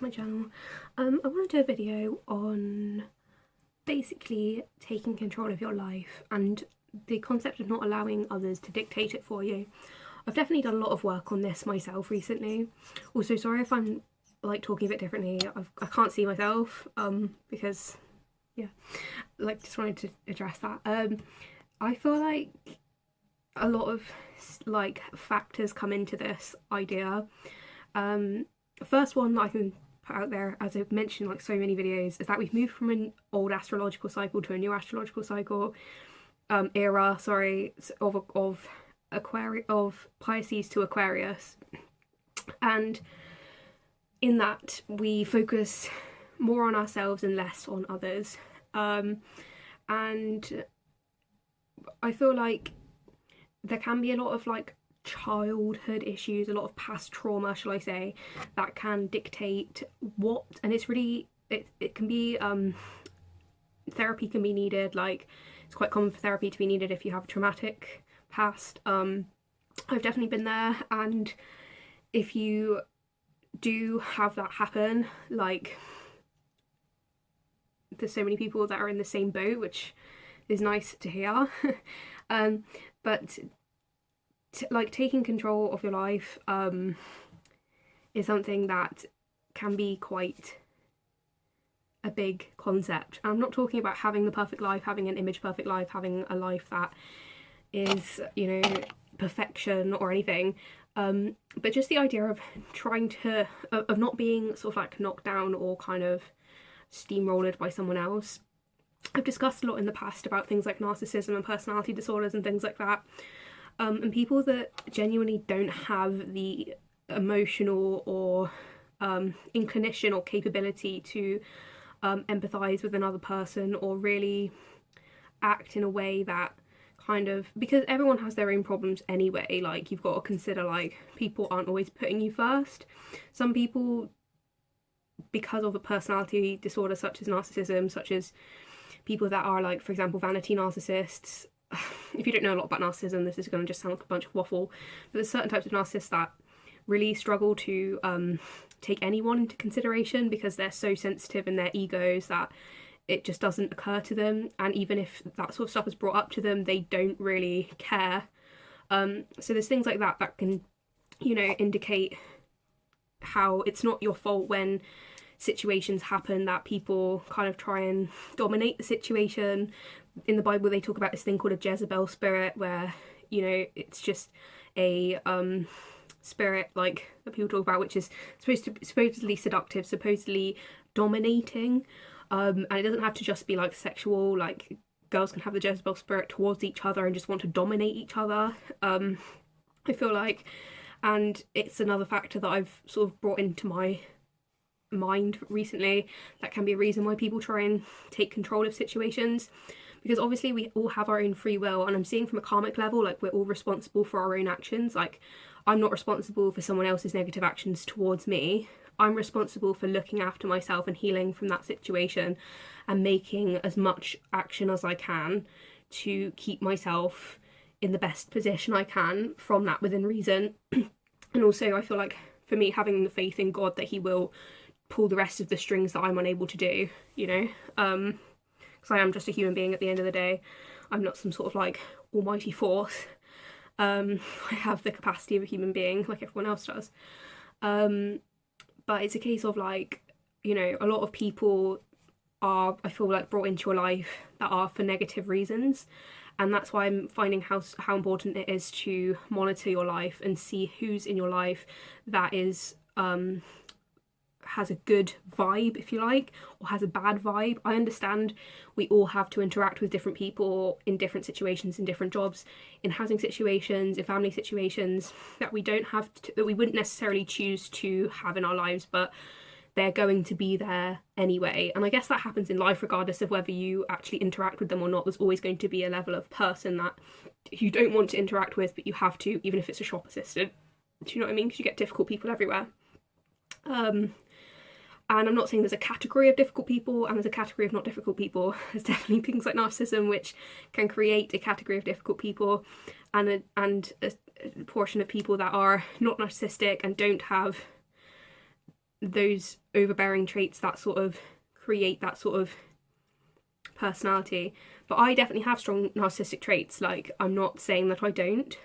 to my channel. I want to do a video on basically taking control of your life and the concept of not allowing others to dictate it for you. I've definitely done a lot of work on this myself recently. Also, sorry if I'm like talking a bit differently. I can't see myself because yeah, like just wanted to address that. I feel like a lot of like factors come into this idea. The first one that I can put out there, as I've mentioned like so many videos, is that we've moved from an old astrological cycle to a new astrological cycle era, of Pisces to Aquarius, and in that we focus more on ourselves and less on others, and I feel like there can be a lot of like childhood issues, a lot of past trauma, shall I say, that can dictate what, and it's really, it can be, therapy can be needed. Like, it's quite common for therapy to be needed if you have a traumatic past. I've definitely been there, and if you do have that happen, like, there's so many people that are in the same boat, which is nice to hear. But like taking control of your life is something that can be quite a big concept. I'm not talking about having the perfect life, having an image perfect life, having a life that is, you know, perfection or anything, but just the idea of trying to of not being sort of like knocked down or kind of steamrolled by someone else. I've discussed a lot in the past about things like narcissism and personality disorders and things like that. And people that genuinely don't have the emotional or inclination or capability to empathise with another person, or really act in a way that kind of, because everyone has their own problems anyway, like you've got to consider like people aren't always putting you first. Some people, because of a personality disorder such as narcissism, such as people that are like, for example, vanity narcissists. If you don't know a lot about narcissism, this is going to just sound like a bunch of waffle, but there's certain types of narcissists that really struggle to take anyone into consideration because they're so sensitive in their egos that it just doesn't occur to them, and even if that sort of stuff is brought up to them, they don't really care. So there's things like that that can, you know, indicate how it's not your fault when situations happen that people kind of try and dominate the situation. In the Bible they talk about this thing called a Jezebel spirit, where, you know, it's just a spirit like that people talk about, which is supposedly seductive, supposedly dominating, and it doesn't have to just be like sexual. Like, girls can have the Jezebel spirit towards each other and just want to dominate each other, I feel like. And it's another factor that I've sort of brought into my mind recently that can be a reason why people try and take control of situations, because obviously we all have our own free will, and I'm seeing from a karmic level, like, we're all responsible for our own actions. Like, I'm not responsible for someone else's negative actions towards me. I'm responsible for looking after myself and healing from that situation and making as much action as I can to keep myself in the best position I can from that, within reason. And also I feel like, for me, having the faith in God that he will pull the rest of the strings that I'm unable to do, you know, because I am just a human being at the end of the day. I'm not some sort of like almighty force. I have the capacity of a human being like everyone else does, but it's a case of like, you know, a lot of people are, I feel like, brought into your life that are for negative reasons, and that's why I'm finding how important it is to monitor your life and see who's in your life that is has a good vibe, if you like, or has a bad vibe. I understand we all have to interact with different people in different situations, in different jobs, in housing situations, in family situations, that we don't have to, that we wouldn't necessarily choose to have in our lives, but they're going to be there anyway. And I guess that happens in life regardless of whether you actually interact with them or not. There's always going to be a level of person that you don't want to interact with, but you have to, even if it's a shop assistant. Do you know what I mean? Because you get difficult people everywhere. And I'm not saying there's a category of difficult people and there's a category of not difficult people. There's definitely things like narcissism which can create a category of difficult people, and a portion of people that are not narcissistic and don't have those overbearing traits that sort of create that sort of personality. But I definitely have strong narcissistic traits. Like, I'm not saying that I don't.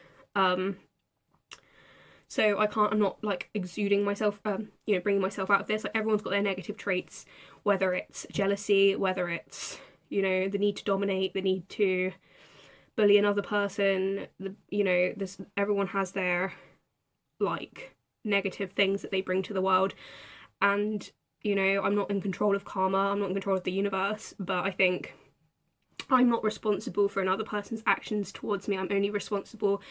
So I'm not like exuding myself, bringing myself out of this. Like, everyone's got their negative traits, whether it's jealousy, whether it's, the need to dominate, the need to bully another person, everyone has their, like, negative things that they bring to the world. And, I'm not in control of karma, I'm not in control of the universe, but I think I'm not responsible for another person's actions towards me. I'm only responsible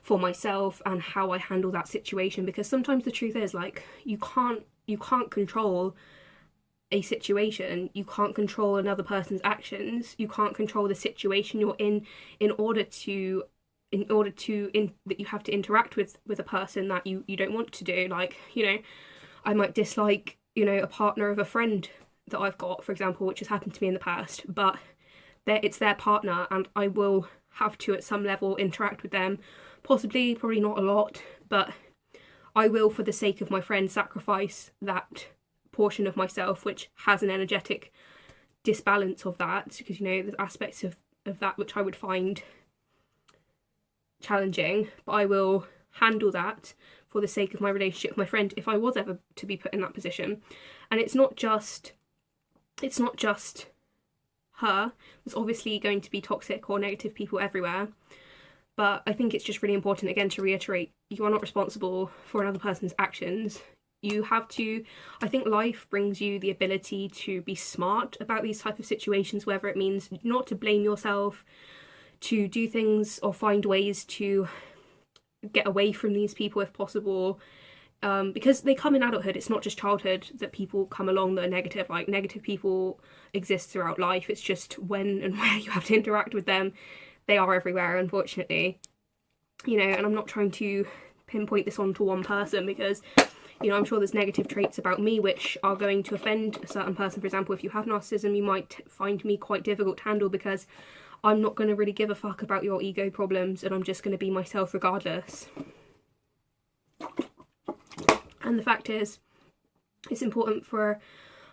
for myself and how I handle that situation, because sometimes the truth is, like, you can't control a situation, you can't control another person's actions, you can't control the situation you're in order that you have to interact with a person that you don't want to do. Like, I might dislike, a partner of a friend that I've got, for example, which has happened to me in the past, but it's their partner and I will have to at some level interact with them, probably not a lot, but I will, for the sake of my friend, sacrifice that portion of myself which has an energetic disbalance of that, because there's aspects of that which I would find challenging, but I will handle that for the sake of my relationship with my friend if I was ever to be put in that position. And it's not just her. There's obviously going to be toxic or negative people everywhere, but I think it's just really important, again, to reiterate, you are not responsible for another person's actions. You have to, I think life brings you the ability to be smart about these type of situations, whether it means not to blame yourself, to do things or find ways to get away from these people if possible, because they come in adulthood. It's not just childhood that people come along that are negative. Like, negative people exist throughout life. It's just when and where you have to interact with them. They are everywhere, unfortunately. And I'm not trying to pinpoint this onto one person, because I'm sure there's negative traits about me which are going to offend a certain person. For example, if you have narcissism, you might find me quite difficult to handle, because I'm not going to really give a fuck about your ego problems, and I'm just going to be myself regardless. And the fact is, it's important for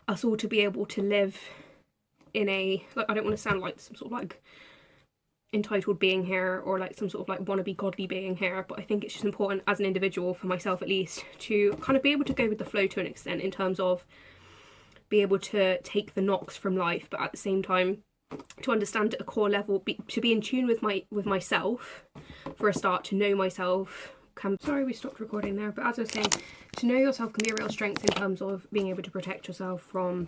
us all to be able to live in a, like, I don't want to sound like some sort of like entitled being here, or like some sort of like wannabe godly being here, but I think it's just important as an individual, for myself at least, to kind of be able to go with the flow to an extent, in terms of be able to take the knocks from life, but at the same time to understand at a core level, to be in tune with myself for a start, to know myself. Sorry, we stopped recording there, but as I was saying, to know yourself can be a real strength in terms of being able to protect yourself from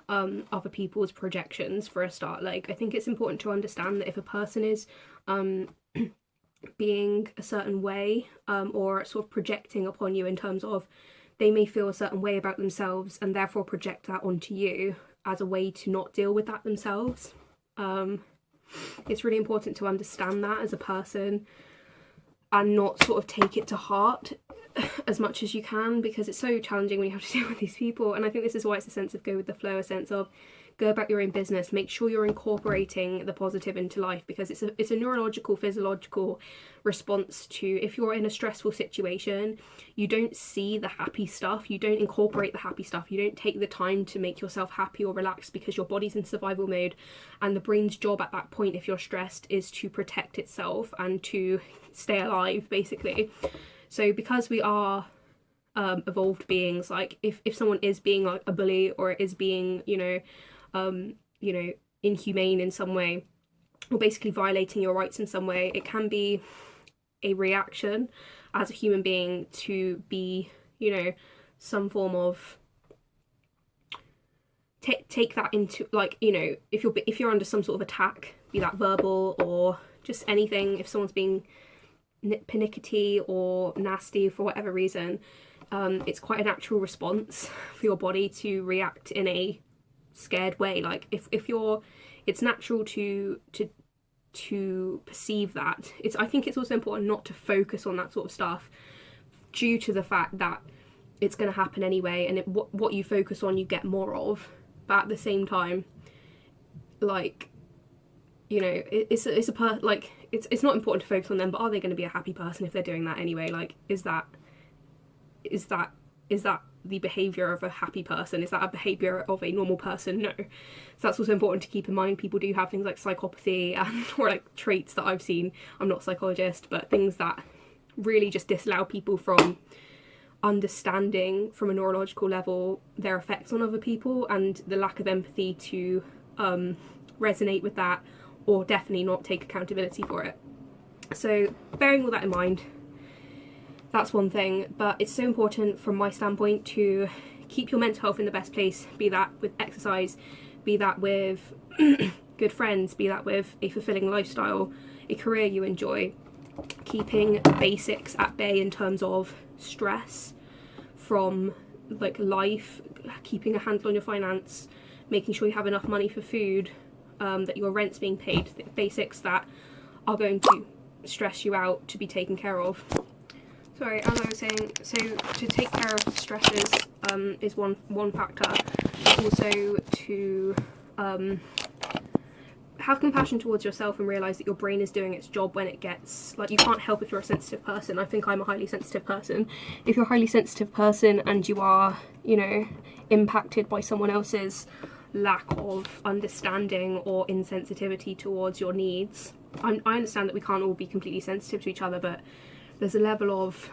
other people's projections for a start. Like, I think it's important to understand that if a person is being a certain way, or sort of projecting upon you in terms of they may feel a certain way about themselves and therefore project that onto you as a way to not deal with that themselves. It's really important to understand that as a person and not sort of take it to heart as much as you can, because it's so challenging when you have to deal with these people. And I think this is why it's a sense of go with the flow, a sense of go about your own business, make sure you're incorporating the positive into life, because it's a neurological, physiological response to, if you're in a stressful situation, you don't see the happy stuff, you don't incorporate the happy stuff, you don't take the time to make yourself happy or relax, because your body's in survival mode, and the brain's job at that point, if you're stressed, is to protect itself and to stay alive, basically. So because we are evolved beings, like if someone is being like a bully, or is being inhumane in some way, or basically violating your rights in some way, it can be a reaction as a human being to be, some form of take that into, like, if you're under some sort of attack, be that verbal or just anything, if someone's being pernickety or nasty for whatever reason, it's quite a natural response for your body to react in a scared way. Like if you're, it's natural to perceive that. I think it's also important not to focus on that sort of stuff, due to the fact that it's going to happen anyway, and what you focus on you get more of. But at the same time, like, it's not important to focus on them, but are they going to be a happy person if they're doing that anyway? Like, is that the behaviour of a happy person? Is that a behaviour of a normal person? No. So that's also important to keep in mind. People do have things like psychopathy and or like traits that I've seen. I'm not a psychologist, but things that really just disallow people from understanding from a neurological level their effects on other people, and the lack of empathy to resonate with that, or definitely not take accountability for it. So bearing all that in mind, that's one thing, but it's so important from my standpoint to keep your mental health in the best place, be that with exercise, be that with good friends, be that with a fulfilling lifestyle, a career you enjoy, keeping basics at bay in terms of stress from like life, keeping a handle on your finance, making sure you have enough money for food, that your rent's being paid, the basics that are going to stress you out to be taken care of. Sorry, as I was saying, so to take care of stresses is one factor. Also to have compassion towards yourself and realise that your brain is doing its job when it gets, like, you can't help if you're a sensitive person. I think I'm a highly sensitive person. If you're a highly sensitive person and you are, you know, impacted by someone else's lack of understanding or insensitivity towards your needs, I understand that we can't all be completely sensitive to each other, but there's a level of,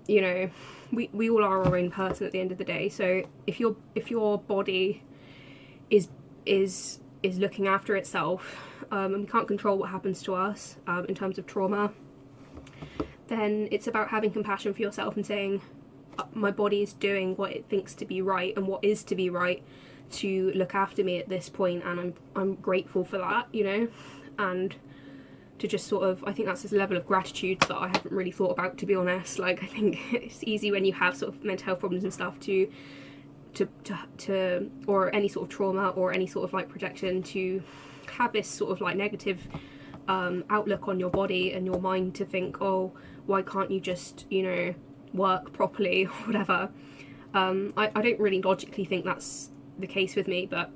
you know, we all are our own person at the end of the day. So if your body is looking after itself, and we can't control what happens to us in terms of trauma, then it's about having compassion for yourself and saying, my body is doing what it thinks to be right and what is to be right to look after me at this point, and I'm grateful for that, you know. And to just sort of, I think that's this level of gratitude that I haven't really thought about, to be honest. Like, I think it's easy when you have sort of mental health problems and stuff to or any sort of trauma or any sort of like projection, to have this sort of like negative outlook on your body and your mind, to think, oh, why can't you just, you know, work properly or whatever. I don't really logically think that's the case with me, but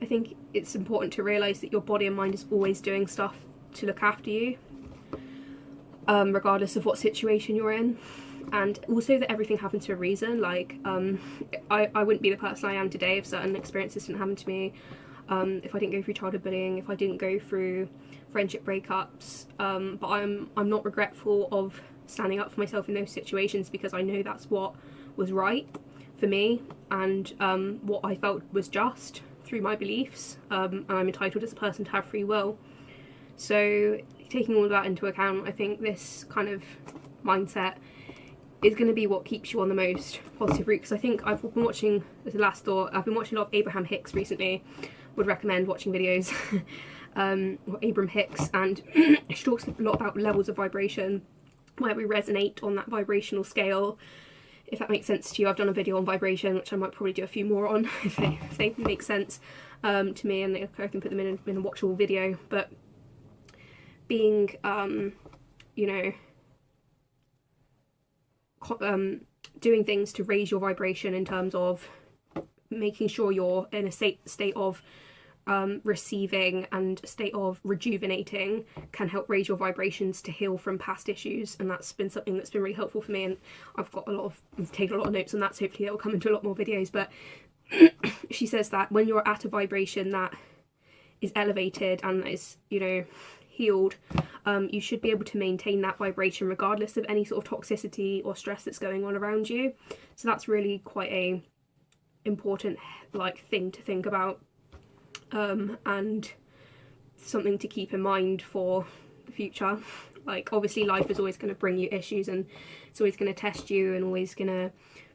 I think it's important to realise that your body and mind is always doing stuff to look after you, regardless of what situation you're in. And also that everything happens for a reason. Like, I wouldn't be the person I am today if certain experiences didn't happen to me, if I didn't go through childhood bullying, if I didn't go through friendship breakups, but I'm not regretful of standing up for myself in those situations, because I know that's what was right for me, and what I felt was just through my beliefs, and I'm entitled as a person to have free will. So taking all of that into account, I think this kind of mindset is going to be what keeps you on the most positive route. Because I think I've been watching, as a last thought, I've been watching a lot of Abraham Hicks recently. Would recommend watching videos Abraham Hicks, and she talks a lot about levels of vibration, where we resonate on that vibrational scale, if that makes sense to you. I've done a video on vibration, which I might probably do a few more on if they make sense to me, and I can put them in a watchable video. But being, you know, doing things to raise your vibration in terms of making sure you're in a state of receiving and a state of rejuvenating, can help raise your vibrations to heal from past issues. And that's been something that's been really helpful for me, and I've taken a lot of notes on that, so hopefully it will come into a lot more videos. But she says that when you're at a vibration that is elevated and that is, you know, healed, you should be able to maintain that vibration regardless of any sort of toxicity or stress that's going on around you. So that's really quite a important like thing to think about, and something to keep in mind for the future. Like, obviously life is always going to bring you issues, and it's always going to test you, and always going to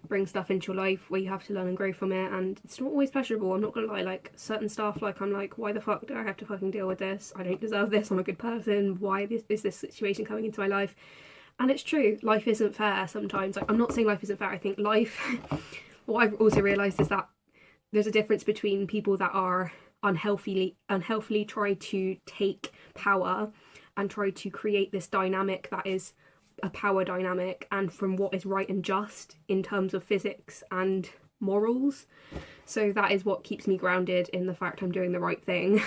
bring stuff into your life where you have to learn and grow from it, and it's not always pleasurable. I'm not gonna lie, like certain stuff, like I'm like, why the fuck do I have to fucking deal with this? I don't deserve this, I'm a good person, why is this situation coming into my life? And it's true, life isn't fair sometimes. Like, I'm not saying life isn't fair, I think life what I've also realised is that there's a difference between people that are unhealthily try to take power and try to create this dynamic that is a power dynamic, and from what is right and just in terms of physics and morals. So that is what keeps me grounded in the fact I'm doing the right thing.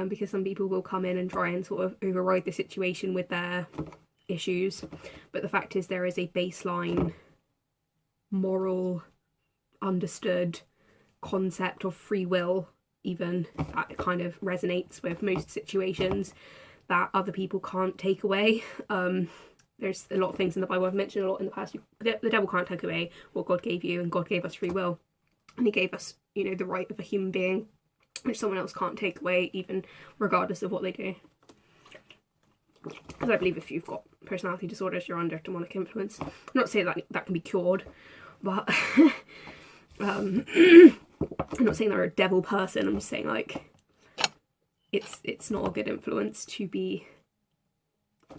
Because some people will come in and try and sort of override the situation with their issues, but the fact is there is a baseline moral understood concept of free will, even, that kind of resonates with most situations, that other people can't take away. There's a lot of things in the Bible, I've mentioned a lot in the past, the devil can't take away what God gave you, and God gave us free will, and he gave us, you know, the right of a human being, which someone else can't take away, even regardless of what they do. Because I believe if you've got personality disorders, you're under demonic influence. I'm not saying that that can be cured, but I'm not saying they're a devil person. I'm just saying, like, it's not a good influence to be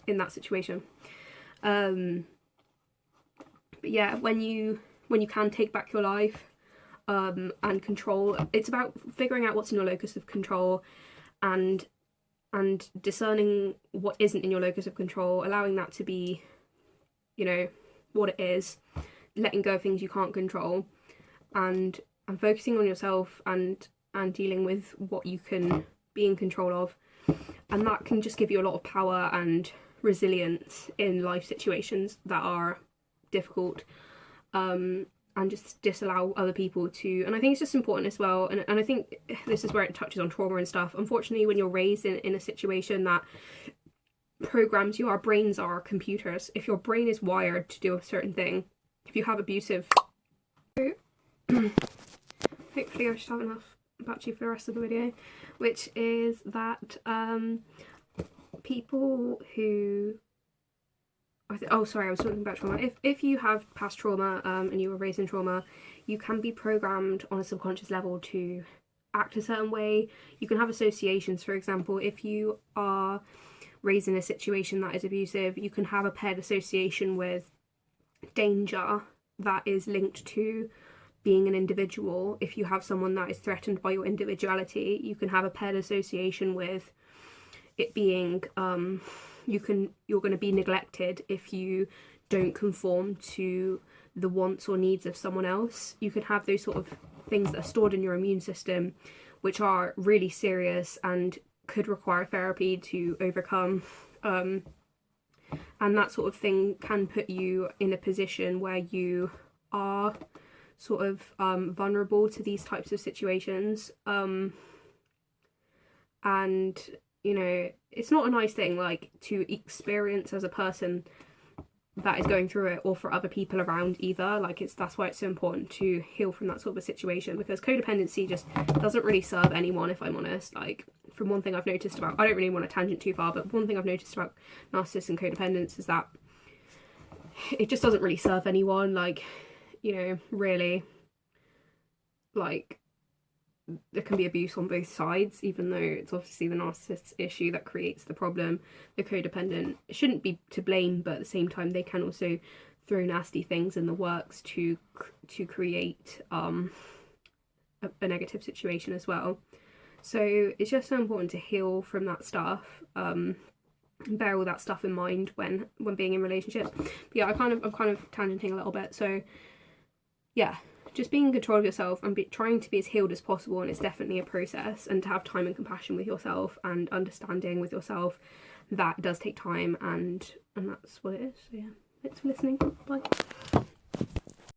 in that situation. But yeah, when you can take back your life, and control, it's about figuring out what's in your locus of control, and discerning what isn't in your locus of control, allowing that to be, you know, what it is, letting go of things you can't control, and focusing on yourself, and dealing with what you can be in control of. And that can just give you a lot of power and resilience in life situations that are difficult, and just disallow other people to. And I think it's just important as well, and I think this is where it touches on trauma and stuff. Unfortunately, when you're raised in a situation that programs you, our brains are computers. If your brain is wired to do a certain thing, if you have abusive hopefully I should have enough battery for the rest of the video, which is that people who oh sorry, I was talking about trauma. If you have past trauma, and you were raised in trauma, you can be programmed on a subconscious level to act a certain way. You can have associations. For example, if you are raised in a situation that is abusive, you can have a paired association with danger that is linked to being an individual. If you have someone that is threatened by your individuality, you can have a paired association with it being you're going to be neglected if you don't conform to the wants or needs of someone else. You can have those sort of things that are stored in your immune system, which are really serious and could require therapy to overcome. And that sort of thing can put you in a position where you are sort of vulnerable to these types of situations. And you know, it's not a nice thing, like, to experience as a person that is going through it, or for other people around either. Like, that's why it's so important to heal from that sort of a situation, because codependency just doesn't really serve anyone, if I'm honest. Like, from one thing I've noticed about, I don't really want to tangent too far, but one thing I've noticed about narcissists and codependents is that it just doesn't really serve anyone. Like, you know, really, like, there can be abuse on both sides, even though it's obviously the narcissist's issue that creates the problem. The codependent shouldn't be to blame, but at the same time they can also throw nasty things in the works to create a negative situation as well. So it's just so important to heal from that stuff, bear all that stuff in mind when being in relationships. But yeah, I'm kind of tangenting a little bit. So yeah, just being in control of yourself and trying to be as healed as possible, and it's definitely a process, and to have time and compassion with yourself and understanding with yourself, that does take time, and that's what it is. So yeah, thanks for listening. Bye.